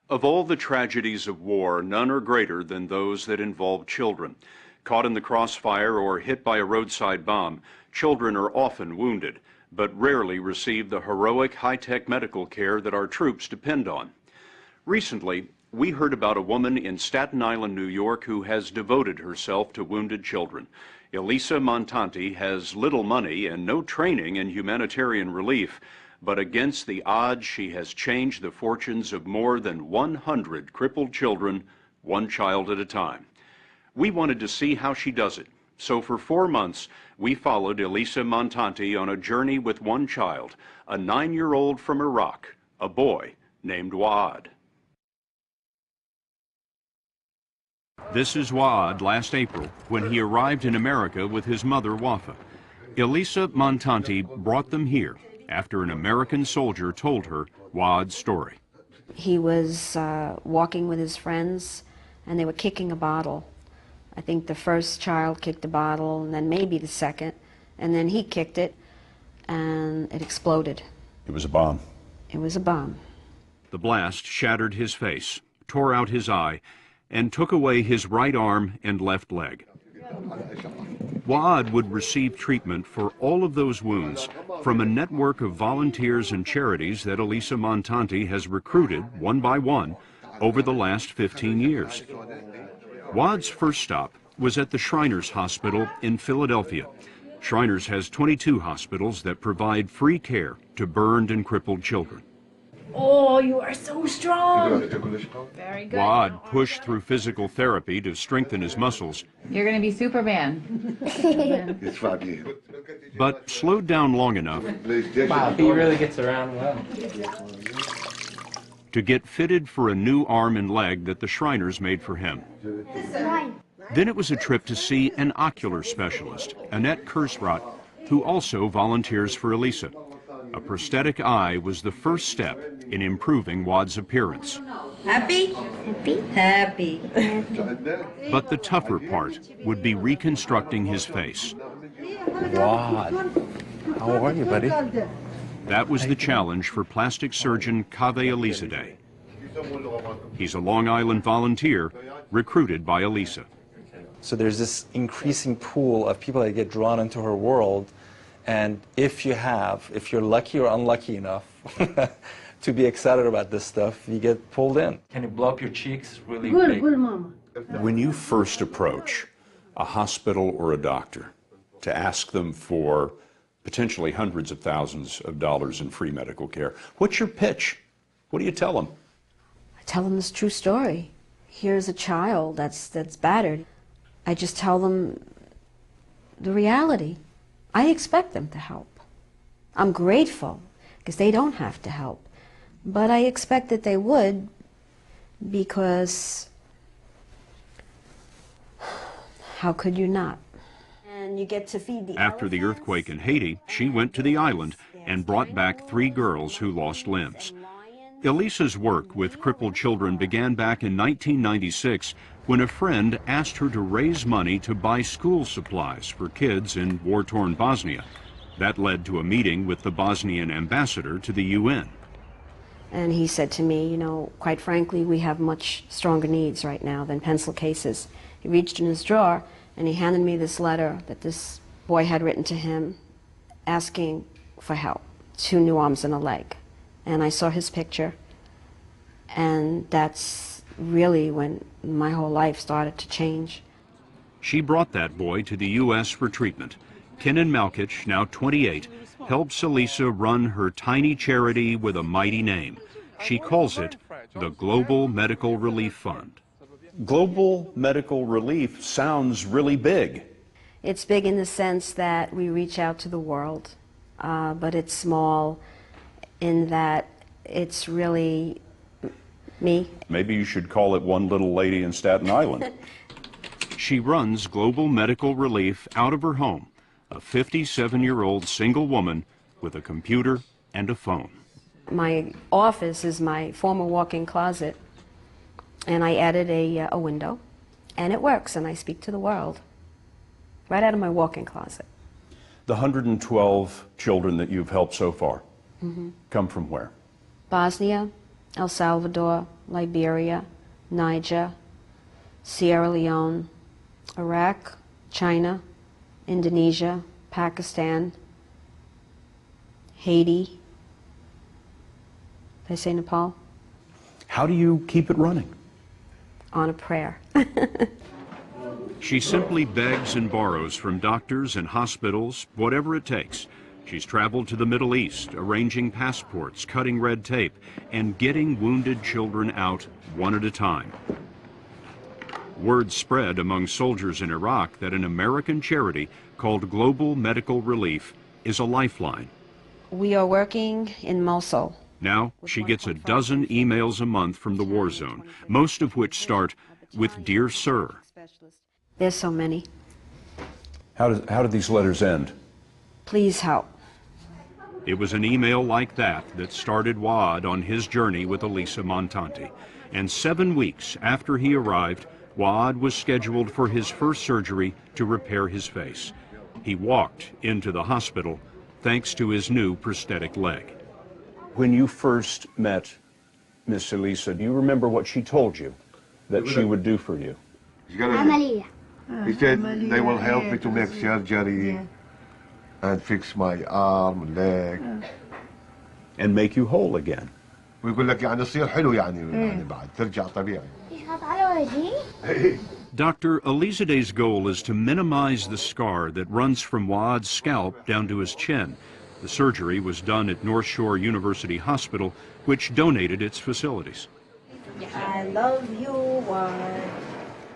Of all the tragedies of war, none are greater than those that involve children. Caught in the crossfire or hit by a roadside bomb, children are often wounded, but rarely receive the heroic high-tech medical care that our troops depend on. Recently, we heard about a woman in Staten Island, New York, who has devoted herself to wounded children. Elisa Montanti has little money and no training in humanitarian relief, but against the odds, she has changed the fortunes of more than 100 crippled children, one child at a time. We wanted to see how she does it. So for 4 months, we followed Elisa Montanti on a journey with one child, a 9-year-old from Iraq, a boy named Waad. This is Waad last April, when he arrived in America with his mother, Wafa. Elisa Montanti brought them here after an American soldier told her Waad's story. He was walking with his friends, and they were kicking a bottle. I think the first child kicked the bottle, and then maybe the second, and then he kicked it, and it exploded. It was a bomb. It was a bomb. The blast shattered his face, tore out his eye, and took away his right arm and left leg. Waad would receive treatment for all of those wounds from a network of volunteers and charities that Elisa Montanti has recruited one by one over the last 15 years. Waad's first stop was at the Shriners Hospital in Philadelphia. Shriners has 22 hospitals that provide free care to burned and crippled children. Oh, you are so strong. Very good. Waad pushed through physical therapy to strengthen his muscles. You're going to be Superman. But slowed down long enough Wow, he really gets around well. to get fitted for a new arm and leg that the Shriners made for him. Then it was a trip to see an ocular specialist, Annette Kersrott, who also volunteers for Elisa. A prosthetic eye was the first step in improving Waad's appearance. Happy? Happy. But the tougher part would be reconstructing his face. Waad, how are you, buddy? That was the challenge for plastic surgeon Kaveh Elizadeh. He's a Long Island volunteer recruited by Elisa. So there's this increasing pool of people that get drawn into her world, and if you're lucky or unlucky enough to be excited about this stuff, you get pulled in. Can you blow up your cheeks really big? Good, mama. When you first approach a hospital or a doctor to ask them for potentially hundreds of thousands of dollars in free medical care, what's your pitch? What do you tell them? I tell them this true story. Here's a child that's battered. I just tell them the reality. I expect them to help. I'm grateful because they don't have to help. But I expect that they would, because how could you not? And you get to feed the After the earthquake in Haiti, she went to the island and brought back 3 girls who lost limbs. Elisa's work with crippled children began back in 1996 when a friend asked her to raise money to buy school supplies for kids in war-torn Bosnia. That led to a meeting with the Bosnian ambassador to the UN. And he said to me, you know, quite frankly, we have much stronger needs right now than pencil cases. He reached in his drawer and he handed me this letter that this boy had written to him asking for help. 2 new arms and a leg. And I saw his picture, and that's really when my whole life started to change. She brought that boy to the U.S. for treatment. Kenan Malkic, now 28, helps Elisa run her tiny charity with a mighty name. She calls it the Global Medical Relief Fund. Global Medical Relief sounds really big. It's big in the sense that we reach out to the world, but it's small in that it's really me. Maybe you should call it One Little Lady in Staten Island. She runs Global Medical Relief out of her home, a 57-year-old single woman with a computer and a phone. My office is my former walk-in closet, and I added a window, and it works, and I speak to the world right out of my walk-in closet. The 112 children that you've helped so far come from where? Bosnia, El Salvador, Liberia, Niger, Sierra Leone, Iraq, China, Indonesia, Pakistan, Haiti. Did I say Nepal? How do you keep it running? On a prayer. She simply begs and borrows from doctors and hospitals, whatever it takes. She's traveled to the Middle East, arranging passports, cutting red tape, and getting wounded children out one at a time. Word spread among soldiers in Iraq that an American charity called Global Medical Relief is a lifeline. We are working in Mosul. Now she gets a dozen emails a month from the war zone, most of which start with "Dear Sir." There's so many. How did these letters end? Please help. It was an email like that that started Wad on his journey with Elisa Montante. And 7 weeks after he arrived, Wad was scheduled for his first surgery to repair his face. He walked into the hospital thanks to his new prosthetic leg. When you first met Miss Elisa, do you remember what she told you that she would do for you? He said they will help me to make surgery and fix my arm, leg. And make you whole again. ويقول لك يعني تصير حلو يعني بعد ترجع طبيعي. Dr. Elizade's goal is to minimize the scar that runs from Wad's scalp down to his chin. The surgery was done at North Shore University Hospital, which donated its facilities. I love you, Wad.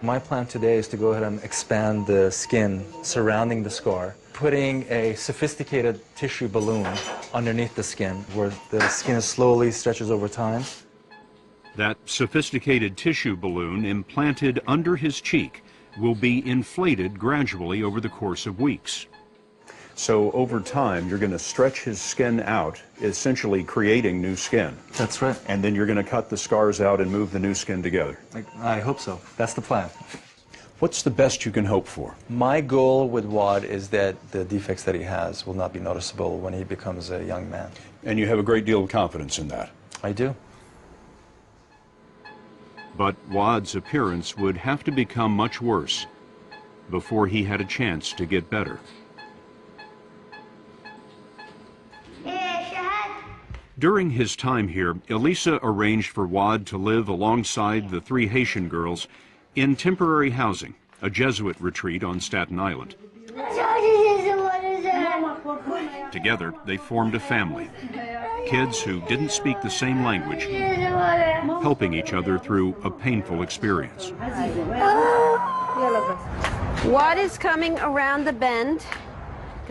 My plan today is to go ahead and expand the skin surrounding the scar, putting a sophisticated tissue balloon underneath the skin where the skin slowly stretches over time. That sophisticated tissue balloon implanted under his cheek will be inflated gradually over the course of weeks. So over time, you're going to stretch his skin out, essentially creating new skin. That's right. And then you're going to cut the scars out and move the new skin together. I hope so. That's the plan. What's the best you can hope for? My goal with Wad is that the defects that he has will not be noticeable when he becomes a young man. And you have a great deal of confidence in that. I do. But Wad's appearance would have to become much worse before he had a chance to get better. During his time here, Elisa arranged for Wad to live alongside the 3 Haitian girls in temporary housing, a Jesuit retreat on Staten Island. Together, they formed a family. Kids who didn't speak the same language, helping each other through a painful experience. Wad is coming around the bend.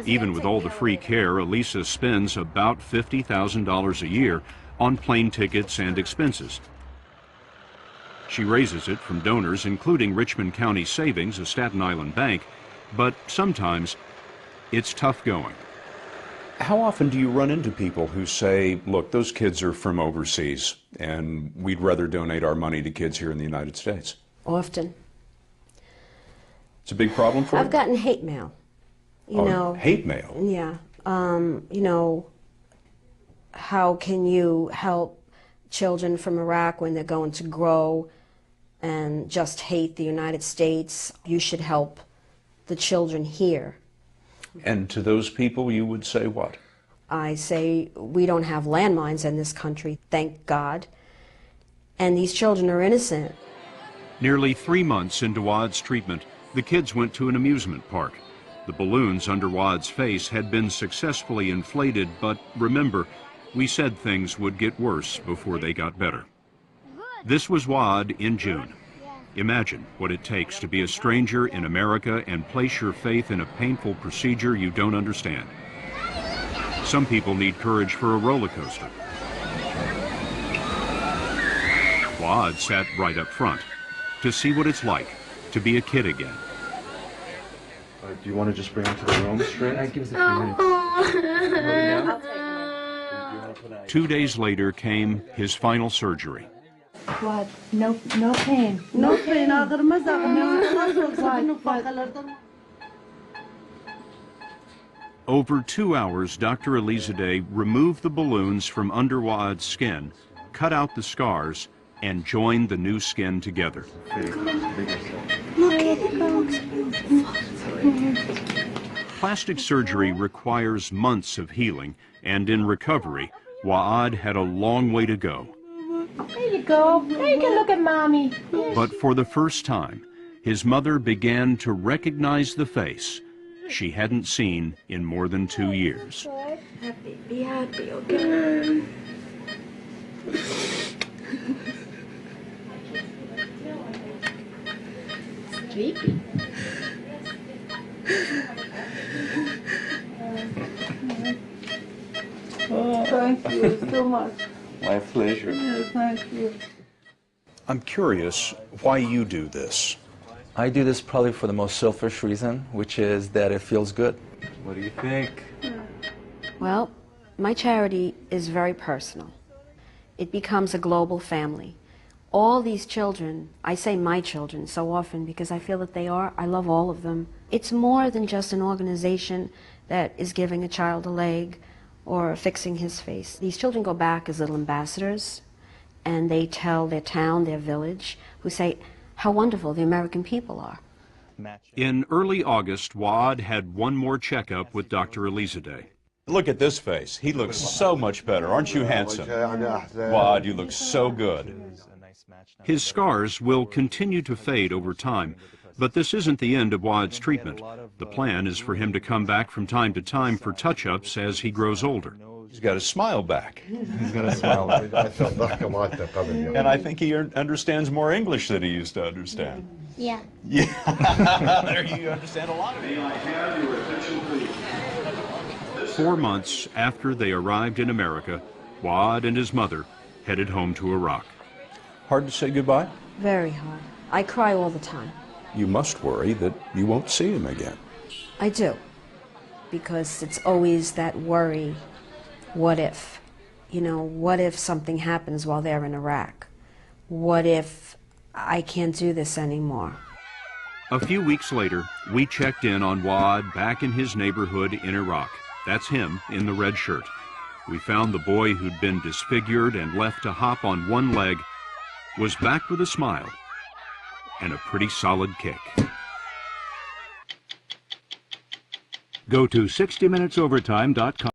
Even with all the free care, Elisa spends about $50,000 a year on plane tickets and expenses. She raises it from donors, including Richmond County Savings, a Staten Island bank, but sometimes it's tough going. How often do you run into people who say, look, those kids are from overseas, and we'd rather donate our money to kids here in the United States? Often. It's a big problem for you? I've gotten hate mail. You know, hate mail? Yeah. You know, how can you help children from Iraq when they're going to grow and just hate the United States? You should help the children here. And to those people, you would say what? I say we don't have landmines in this country, thank God. And these children are innocent. Nearly 3 months into Wad's treatment, the kids went to an amusement park. The balloons under Wad's face had been successfully inflated, but remember, we said things would get worse before they got better. This was Wad in June. Imagine what it takes to be a stranger in America and place your faith in a painful procedure you don't understand. Some people need courage for a roller coaster. Wad sat right up front to see what it's like to be a kid again. Do you want to just bring him to the room straight? Give us a few minutes. 2 days later came his final surgery. What? No pain. No pain. Over 2 hours, Dr. Elizadeh removed the balloons from under Wad's skin, cut out the scars and join the new skin together. Plastic surgery requires months of healing, and in recovery, Waad had a long way to go. There you go. There you can look at Mommy. But for the first time, his mother began to recognize the face she hadn't seen in more than 2 years. Happy, be happy, okay? Sleepy. Oh, thank you so much. My pleasure. Yes, thank you. I'm curious why you do this. I do this probably for the most selfish reason, which is that it feels good. What do you think? Well, my charity is very personal. It becomes a global family. All these children, I say my children so often because I feel that they are, I love all of them. It's more than just an organization that is giving a child a leg or fixing his face. These children go back as little ambassadors, and they tell their town, their village, who say how wonderful the American people are. In early August, Waad had one more checkup with Dr. Elizadeh. Look at this face. He looks so much better. Aren't you handsome? Waad, you look so good. His scars will continue to fade over time, but this isn't the end of Waad's treatment. The plan is for him to come back from time to time for touch-ups as he grows older. He's got a smile back. He's got a smile. And I think he understands more English than he used to understand. Yeah. Yeah. There you understand a lot of it. 4 months after they arrived in America, Waad and his mother headed home to Iraq. Hard to say goodbye? Very hard. I cry all the time. You must worry that you won't see him again. I do, because it's always that worry, what if? You know, what if something happens while they're in Iraq? What if I can't do this anymore? A few weeks later, we checked in on Waad back in his neighborhood in Iraq. That's him in the red shirt. We found the boy who'd been disfigured and left to hop on one leg was back with a smile and a pretty solid kick. Go to 60minutesovertime.com.